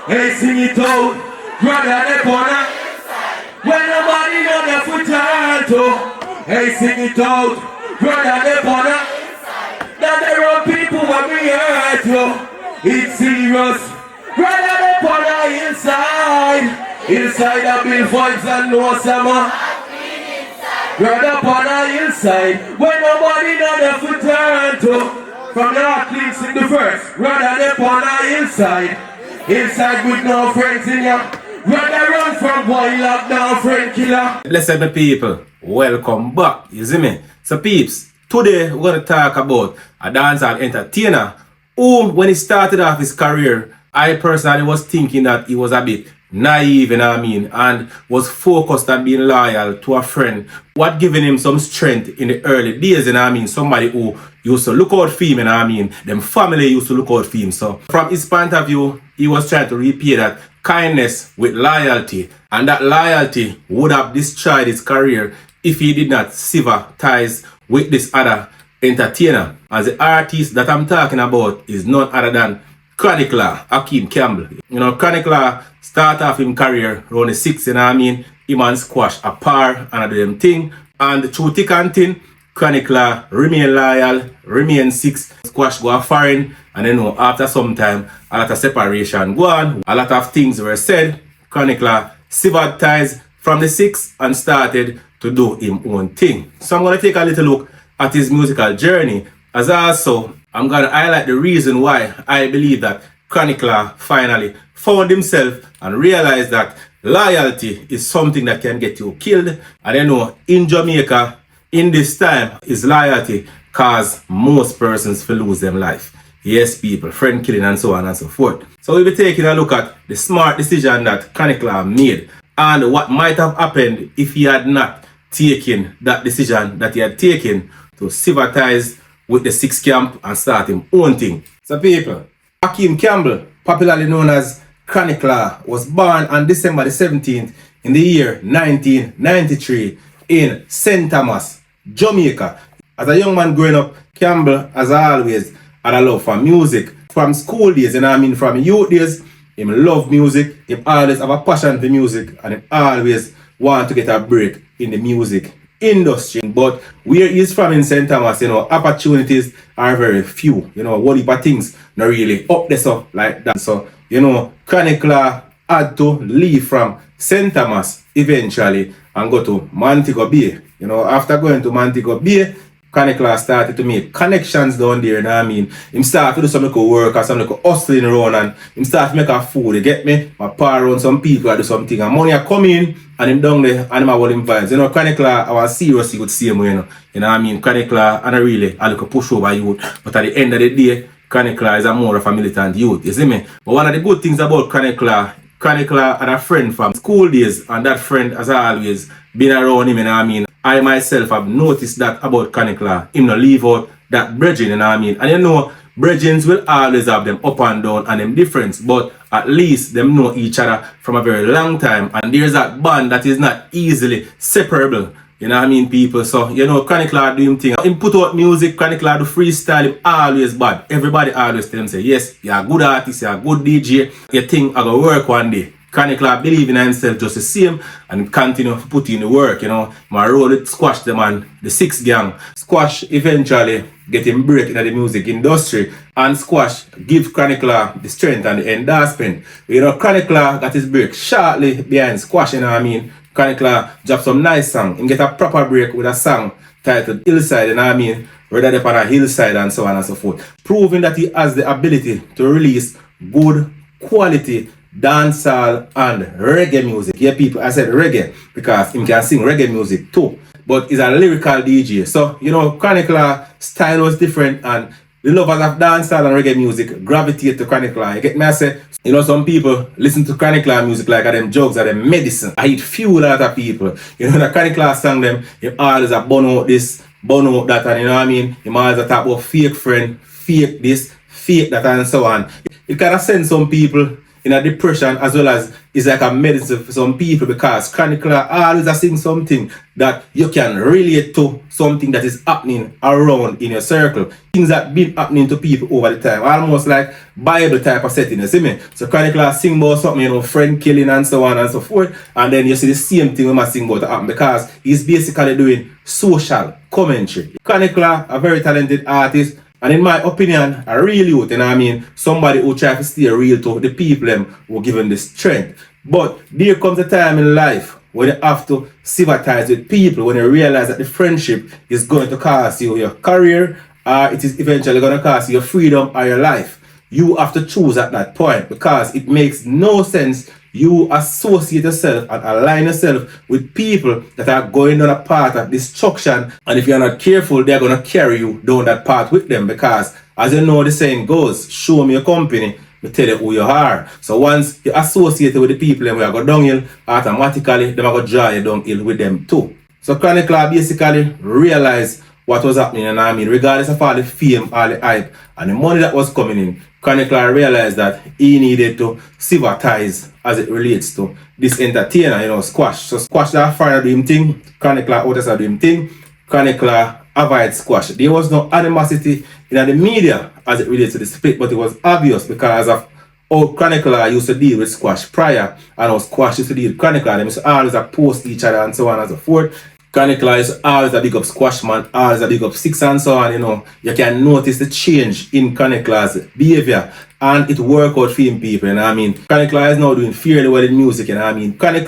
Hey, sing it out. Brother, the corner. When nobody know the foot turn to. Hey, sing it out. Brother, the corner. Now there are people when we hurt you. It's serious. Brother, the corner inside. Inside the bill vibes and no summer. Brother, corner inside. When nobody know the foot turn to. From the athletes in the verse. Brother, the corner inside. Inside with no friends in ya. Rather run from boy lockdown friend killer. Blessed my people, welcome back. You see me? So peeps, today we're gonna talk about a dancehall entertainer who, when he started off his career, I personally was thinking that he was a bit naive, you know what I mean, and was focused on being loyal to a friend. What giving him some strength in the early days, you know what I mean? Somebody who used to look out for him, you know what I mean? Them family used to look out for him. So from his point of view, he was trying to repay that kindness with loyalty, and that loyalty would have destroyed his career if he did not sever ties with this other entertainer. As the artist that I'm talking about is none other than Cronic Hakeem Campbell. You know, Cronic start off his career around the 6, you know what I mean? Him and Squash a par and do them thing. And through thick and thin, Cronic remain loyal, remain 6. Squash go a foreign, and then after some time, a lot of separation go on. A lot of things were said. Cronic severed ties from the 6 and started to do his own thing. So I'm going to take a little look at his musical journey. As also, I'm going to highlight the reason why I believe that Cronic finally found himself and realized that loyalty is something that can get you killed. And you know, in Jamaica, in this time, is loyalty cause most persons to lose their life. Yes, people, friend killing and so on and so forth. So we'll be taking a look at the smart decision that Cronic made and what might have happened if he had not taken that decision that he had taken to sever ties with the 6 camp and start his own thing. So people, Hakeem Campbell, popularly known as Cronic, was born on December the 17th in the year 1993 in St. Thomas, Jamaica. As a young man growing up, Campbell, as always, had a love for music. From school days, you know what I mean, from youth days, him love music, him always have a passion for music, and him always want to get a break in the music industry. But where he's from in St. Thomas, you know, opportunities are very few. You know, what heap of things not really up there so like that. So, you know, Cronic had to leave from St. Thomas eventually and go to Montego Bay. You know, after going to Montego Bay, Cronic started to make connections down there, you know what I mean? Him start to do some little work or some little hustling around, and him start to make a food, you get me? My par around some people do something, and money are coming and him down there and him have all him vibes. You know, Cronic I was serious with same way, you know what I mean? Cronic and I really I look a push over youth, but at the end of the day, Cronic is a more of a militant youth, you see me? But one of the good things about Cronic had a friend from school days, and that friend has always been around him, you know what I mean? I myself have noticed that about Cronic. Him not leave out that brethren, you know what I mean? And you know, brethren will always have them up and down and them difference, but at least them know each other from a very long time, and there's that bond that is not easily separable. You know what I mean, people? So, you know, Cronic do him thing. Him put out music, Cronic do freestyle, him always bad. Everybody always tell him, say, yes, you're a good artist, you're a good DJ, your thing I go work one day. Cronic believe in himself just the same and continue to put in the work, you know. My role it Squash the man, the 6 gang. Squash eventually get him break in the music industry, and Squash give Cronic the strength and the endorsement. You know, Cronic got his break shortly behind Squash, you know what I mean. Cronic drop some nice song. Him get a proper break with a song titled Hillside, you know what I mean. Rather than on a hillside and so on and so forth. Proving that he has the ability to release good quality dancehall and reggae music. Yeah, people, I said reggae because he can sing reggae music too. But he's a lyrical DJ. So, you know, Cronic style was different, and the lovers of dancehall and reggae music gravitate to Cronic. You get me? I say, you know, some people listen to Cronic music like them drugs or them medicine. I eat fuel a lot of people. You know, the Cronic song them, he always a burn out this, burn out that, and you know what I mean? He always a talk about fake friend, fake this, fake that, and so on. It kind of send some people in a depression, as well as it's like a medicine for some people, because chronically always are saying something that you can relate to, something that is happening around in your circle, things that been happening to people over the time, almost like Bible type of setting, you see me? So chronically sing about something, you know, friend killing and so on and so forth, and then you see the same thing when I sing about to happen, because he's basically doing social commentary. Chronically a very talented artist, and in my opinion, a real youth, you know what I mean? Somebody who try to stay real to the people them who give him the strength. But there comes a time in life when you have to sympathize with people, when you realize that the friendship is going to cost you your career, or it is eventually going to cost you your freedom or your life. You have to choose at that point, because it makes no sense you associate yourself and align yourself with people that are going down a path of destruction, and if you're not careful, they're going to carry you down that path with them, because as you know the saying goes, show me your company, me tell you who you are. So once you associate with the people and we are go downhill, automatically they are going to draw you downhill with them too. So Cronic basically realized what was happening, and I mean, regardless of all the fame, all the hype, and the money that was coming in, Cronic realized that he needed to sympathize as it relates to this entertainer, you know, Squash. So Squash that fire do him thing, Cronic Otis do him thing, Cronic avoid Squash. There was no animosity in the media as it relates to the split, but it was obvious because of how Cronic used to deal with Squash prior, and how Squash used to deal with Cronic. They used to always post each other and so on and so forth. Cronic is always a big up Squash man, always a big up Six and so on, you know. You can notice the change in Chronic's behavior, and it work out for him people, you know what I mean. Cronic is now doing fairly well in music, you know what I mean. Cronic,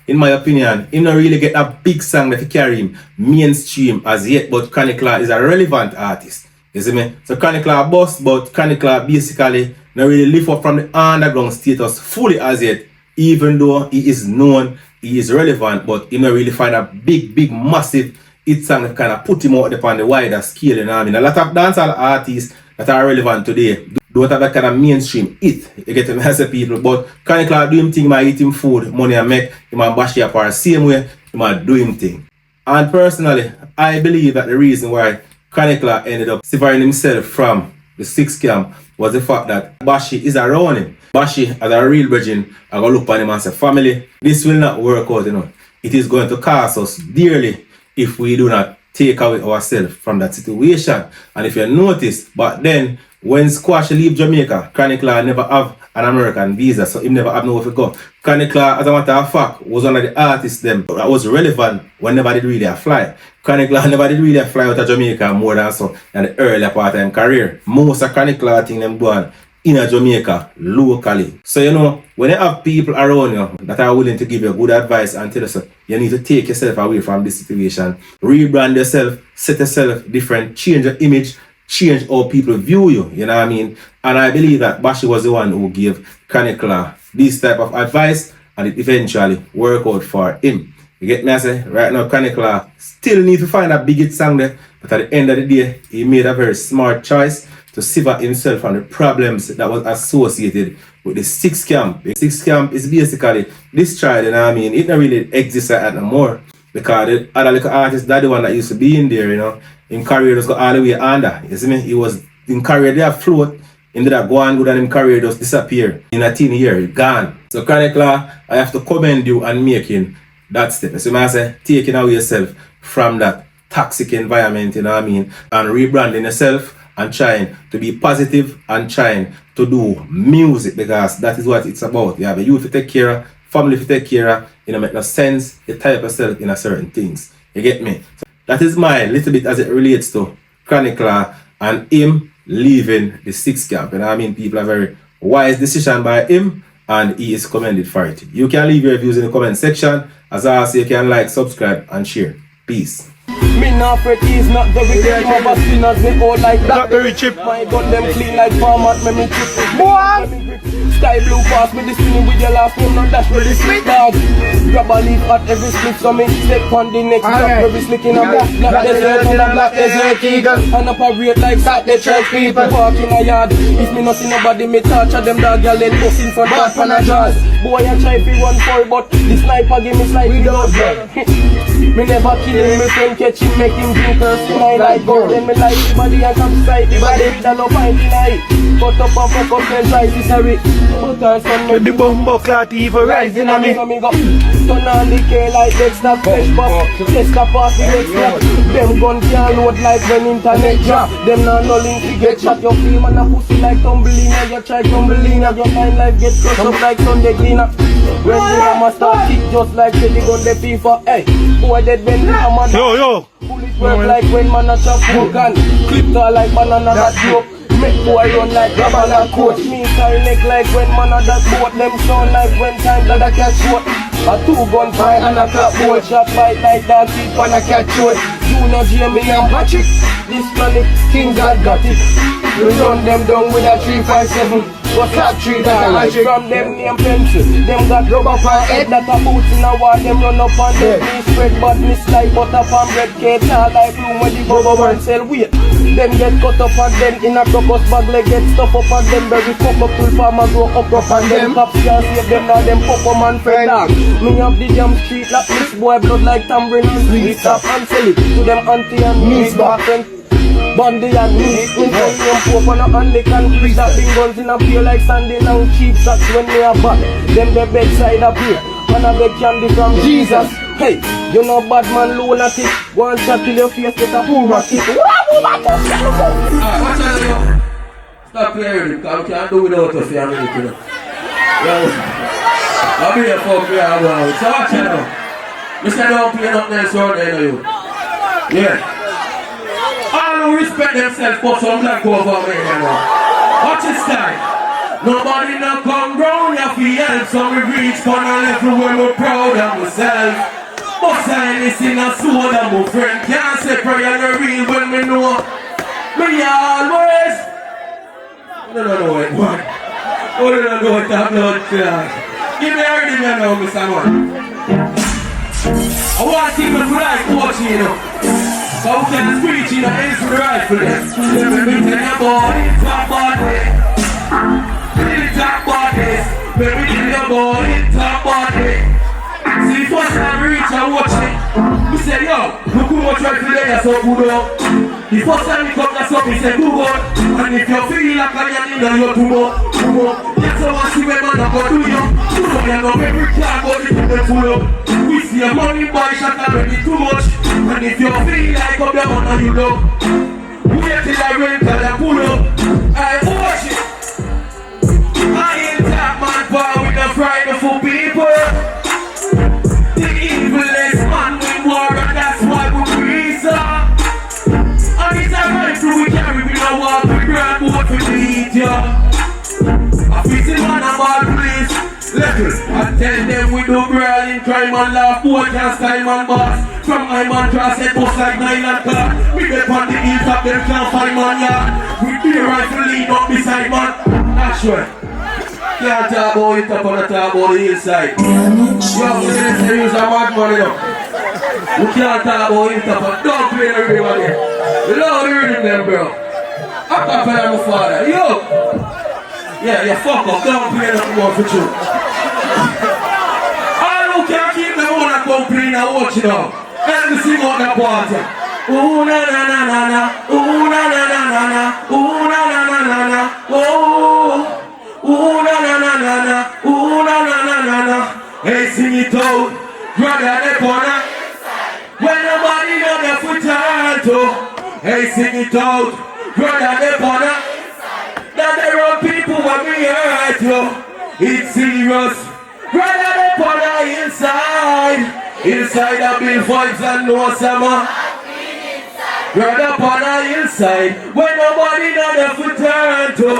in my opinion, he don't really get a big song that carry him mainstream as yet, but Cronic is a relevant artist, you see me. So Cronic boss, but Cronic basically not really live up from the underground status fully as yet, even though he is known, he is relevant, but he don't really find a big, massive hit song that kind of put him out upon the wider scale, you know what I mean. A lot of dancehall artists that are relevant today don't have that kind of mainstream hit, you get me as a people, but Cronic do him thing, might eat him food, money I make, he might bash you apart same way, he might do him thing. And personally, I believe that the reason why Cronic ended up separating himself from the Six Camp was the fact that Bashi is around him. Bashi, as a real virgin, I go look on him and say, family, this will not work out, you know. It is going to cost us dearly if we do not take away ourselves from that situation. And if you notice, but then when Squash leave Jamaica, Cronic never have an American visa, so he never have nowhere to go. Cronic, as a matter of fact, was one of the artists them that was relevant whenever they really fly. Cronic never did really fly out of Jamaica more than so in the earlier part of his career. Most of Cronic thing them go on in Jamaica locally. So you know, when you have people around you that are willing to give you good advice and tell you so, you need to take yourself away from this situation, rebrand yourself, set yourself different, change your image, change how people view you, you know what I mean. And I believe that Bashi was the one who gave Cronic this type of advice, and it eventually worked out for him. You get me? I say, right now Cronic still need to find a big hit song there, but at the end of the day, he made a very smart choice to sever himself from the problems that was associated with the Six Camp. The Six Camp is basically destroyed, you know what I mean. It don't really exist like that no more, because the other little artist, that the one that used to be in there, you know, in career just got all the way under. You see me? He was in career there afloat, and that go on good and in career just disappear. In a teen year, gone. So Cronic, I have to commend you on making that step. So I say, taking away yourself from that toxic environment, you know what I mean, and rebranding yourself and trying to be positive and trying to do music, because that is what it's about. You have a youth to take care of, family to take care of, you know, make no sense, you tie up yourself in a certain things. You get me? So that is my little bit as it relates to Cronic and him leaving the Six Camp. And I mean, people are very wise decision by him, and he is commended for it. You can leave your views in the comment section. As always, you can like, subscribe, and share. Peace. Me not fret, he's not very good. My boss spinners, me all like that. Very cheap. My gun them clean like format, me chip. Boy! Sky blue pass me the spinning with your last name, not dash with the split dog. Grab a leaf at every split, so me step on the next drop. Every slick in a black desert, and a black desert eagle. And operate like that, they church people. Walk in a yard, if me not see nobody, me touch at them dog, y'all let bust in front of and a jaws. Boy, I try to run for, but the sniper give me slightly low. Me never kill him, me friend catch him, make him drink her skin. I like gold, then me like the body and come sight. The body that no pint in I. Cut up and fuck up and try to sorry. But her son me The bumbo clot even rising on me. Turn on the K like Dexter fresh pop. Dexter party extra. Them gun can't load like when internet drop. Them not no link to get shot. Your feel man a pussy like tumbling. You try tumbling. Your mind life get crushed up like Sunday cleaner. When the hammer start kick just like the gun the FIFA. Hey, boy dead when the hammer. Yo. Bullet work like when man a chop gun. Clip to like banana that dope. Make boy run like rubber and coach. Me style neck like when man a that boat. Them sound like when time that I catch what. A 2-gun fight and a clap bolt. Shot fight like dog teeth and a catch what. Junior Jamie and Patrick. This Cronic, King God got it. We run them down with a 357. What's that 3 dollars? From them name pencil. Them got rubber for head that a boots in a war. Them run up on them. Me spread badness like butter from red cake. All like room when the bubble burn sell weight. Them get cut up and then in a crocus bag like get stuff up and them berry fuck up till farmer grow up and them cops can't save them now them pop up and friend dog. Me have the jam street like this boy blood like tambourine and sweet stop and sell it to them auntie and niece back and Bundy and me, in the pope on a hand they can freeze that big guns in a beer like Sandy long cheap socks when they are back. Them the bedside up here, and a beg candy from Jesus. Hey, you know bad man lunatic, go and chat till your face get a poor rocket. Stop playing with him, because we can't do without us here, you know. I'll be here for a player now. So watch it now. Mr. Don't play nothing else out there, you. Yeah. All who respect themselves put some black over me, you know. Watch it style. Nobody not come round your feet, so we reach on a level where we're proud of ourselves. But silence in a soul that my friend can't separate the real when we know. Me always. No, wait, what? Oh, no, what that blood clot. Give me everything you know, Mr. Man. I want to see my life watching, you know. So we can preach, you know, it's the right for them. Let me tell you about it, talk about it. Really talk about this. Let me tell you about it, talk about it. See, first time we reach and watch it, we say, yo, look who much right today, that's so good up. The first time we come, that's up, we say, good up. And if you feel like I am in there, you're too much. That's how I see when man I go do you. You know, you're not every car, but it's in the full up. We see a money boy shot already too much. And if you feel like up your man, you know. Wait till I rent and I pull up. I watch it. I ain't that man, but with the frightened for people. The evilest man we war, and that's why we breathe. And it's a rifle we carry, we don't walk, we grab what we need, yeah. I feel the man about please. Level, I tell them we do brawl in crime and laugh, boy can't style man boss. From my man draw set bust like nylon car. We get on the hilltop, them can't find man yard. We be a rifle lead up beside man. That's right. Can't talk about it up on the top about the hillside. Yo, let's use a mad man, you know. We can't talk about it up on, don't play everybody. You love the rhythm them, bro. I'm not playing my father. Yo! Yeah, you fuck up, don't play nothing more for you. All who can't keep them on and complain and watch it out. Let me sing out that water. Ooh na na na na na, ooh na na na na na, ooh na na na na na, ooh, ooh na na na na na, ooh na na na na na. Hey, sing it out, brother the corner. When nobody know the foot too. Hey, sing it out, brother the corner. That there are people when we hurt you. It's serious. Brother the corner inside. Inside the big vibes and no summer. Brother corner inside. When nobody know the foot to.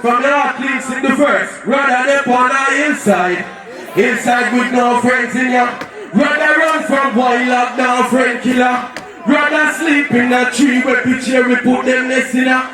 From the hot links in the first. Brother the corner inside. Inside with no friends in ya. Brother run from boy lockdown friend killer. Brother sleep in a tree where picture we put them nest in ya.